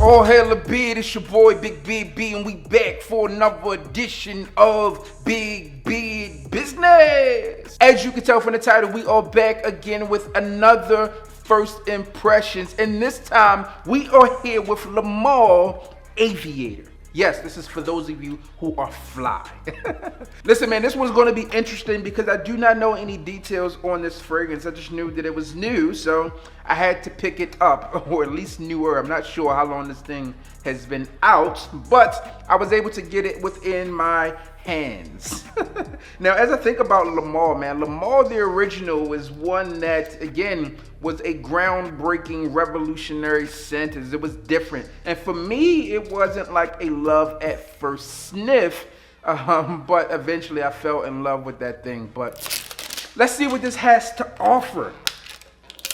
Oh, hell a beard, it's your boy Big BB, and we back for another edition of Big Beard Business. As you can tell from the title, we are back again with another first impressions, and this time we are here with Male Aviator. Yes, this is for those of you who are fly. Listen, man, this one's going to be interesting because I do not know any details on this fragrance. I just knew that it was new, so I had to pick it up, or at least newer. I'm not sure how long this thing has been out, but I was able to get it within my hands. Now, as I think about Lamar, man, Lamar the original is one that, again, was a groundbreaking, revolutionary scent. It was different, and for me, it wasn't like a love at first sniff, but eventually I fell in love with that thing. But let's see what this has to offer.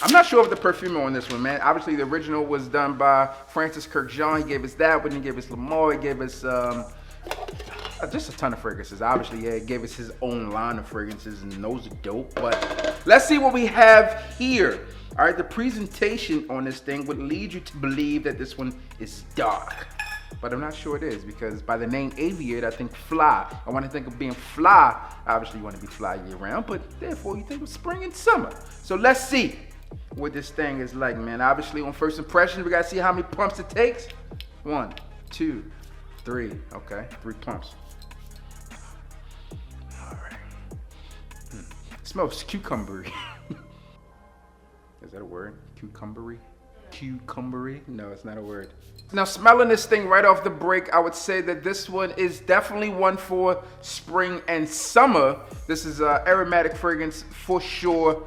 I'm not sure of the perfumer on this one, man. Obviously, the original was done by Francis Kirk Jean. He gave us that one. He gave us Lamar. He gave us just a ton of fragrances. Obviously, yeah, he gave us his own line of fragrances, and those are dope. But let's see what we have here. All right, the presentation on this thing would lead you to believe that this one is dark, but I'm not sure it is, because by the name Aviator, I think fly. I want to think of being fly. Obviously, you want to be fly year round, but therefore you think of spring and summer. So let's see what this thing is like, man. Obviously, on first impression, we got to see how many pumps it takes. 1, 2, 3. Okay, 3 pumps. All right. It smells cucumbery. Is that a word? Cucumbery? Cucumbery? No, it's not a word. Now, smelling this thing right off the break, I would say that this one is definitely one for spring and summer. This is an aromatic fragrance for sure.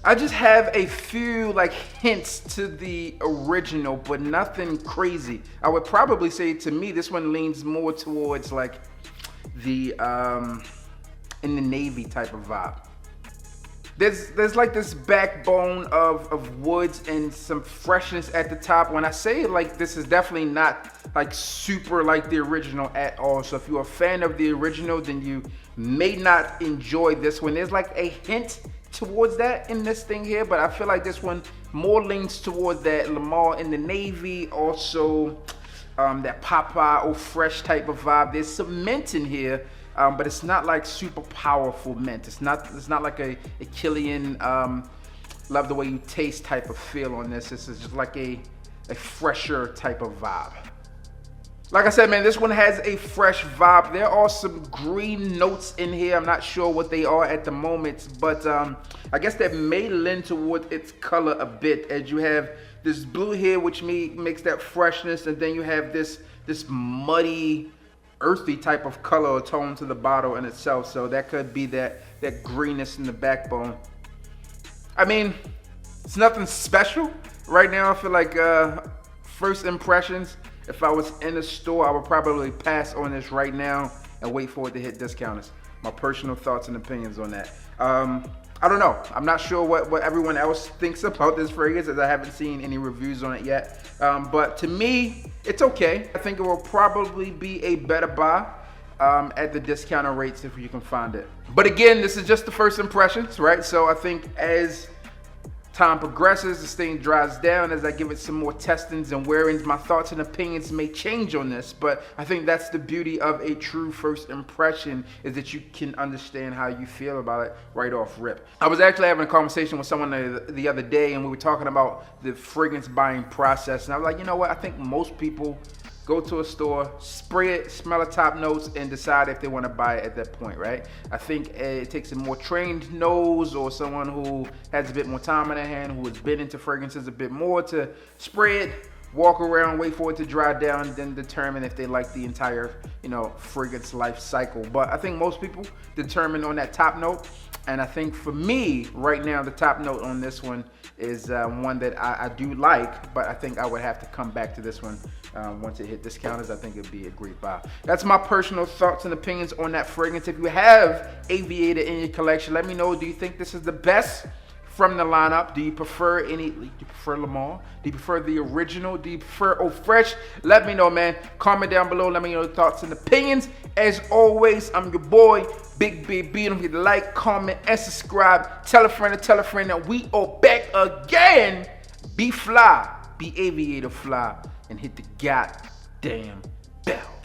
I just have a few like hints to the original, but nothing crazy. I would probably say, to me, this one leans more towards like the in the navy type of vibe. There's like this backbone of woods and some freshness at the top. When I say like this is definitely not like super like the original at all. So if you're a fan of the original, then you may not enjoy this one. There's like a hint towards that in this thing here, but I feel like this one more leans towards that Lamar in the navy, also that Popeye or fresh type of vibe. There's some mint in here, but it's not like super powerful mint. It's not like a Killian love the way you taste type of feel on this. This is just like a fresher type of vibe. Like I said, man, this one has a fresh vibe. There are some green notes in here. I'm not sure what they are at the moment, but I guess that may lend toward its color a bit, as you have this blue here, which makes that freshness, and then you have this muddy, earthy type of color or tone to the bottle in itself. So that could be that greenness in the backbone. I mean, it's nothing special. Right now, I feel like first impressions, if I was in a store, I would probably pass on this right now and wait for it to hit discounters. My personal thoughts and opinions on that. I don't know. I'm not sure what everyone else thinks about this fragrance, as I haven't seen any reviews on it yet. But to me, it's okay. I think it will probably be a better buy at the discounted rates if you can find it. But again, this is just the first impressions, right? So I think as time progresses, this thing dries down, as I give it some more testings and wearings, my thoughts and opinions may change on this, but I think that's the beauty of a true first impression, is that you can understand how you feel about it right off rip. I was actually having a conversation with someone the other day, and we were talking about the fragrance buying process, and I was like, you know what, I think most people go to a store, spray it, smell the top notes, and decide if they want to buy it at that point, right? I think it takes a more trained nose, or someone who has a bit more time on their hand, who has been into fragrances a bit more, to spray it, walk around, wait for it to dry down, and then determine if they like the entire, fragrance life cycle. But I think most people determine on that top note. And I think for me, right now, the top note on this one is one that I do like, but I think I would have to come back to this one once it hit discounters. I think it'd be a great buy. That's my personal thoughts and opinions on that fragrance. If you have Aviator in your collection, let me know. Do you think this is the best from the lineup? Do you prefer any? Do you prefer Lamar? Do you prefer the original? Do you prefer Old Fresh? Let me know, man. Comment down below. Let me know your thoughts and opinions. As always, I'm your boy, Big BB. Don't forget to like, comment, and subscribe. Tell a friend that we are back again. Be fly, be aviator fly, and hit the goddamn bell.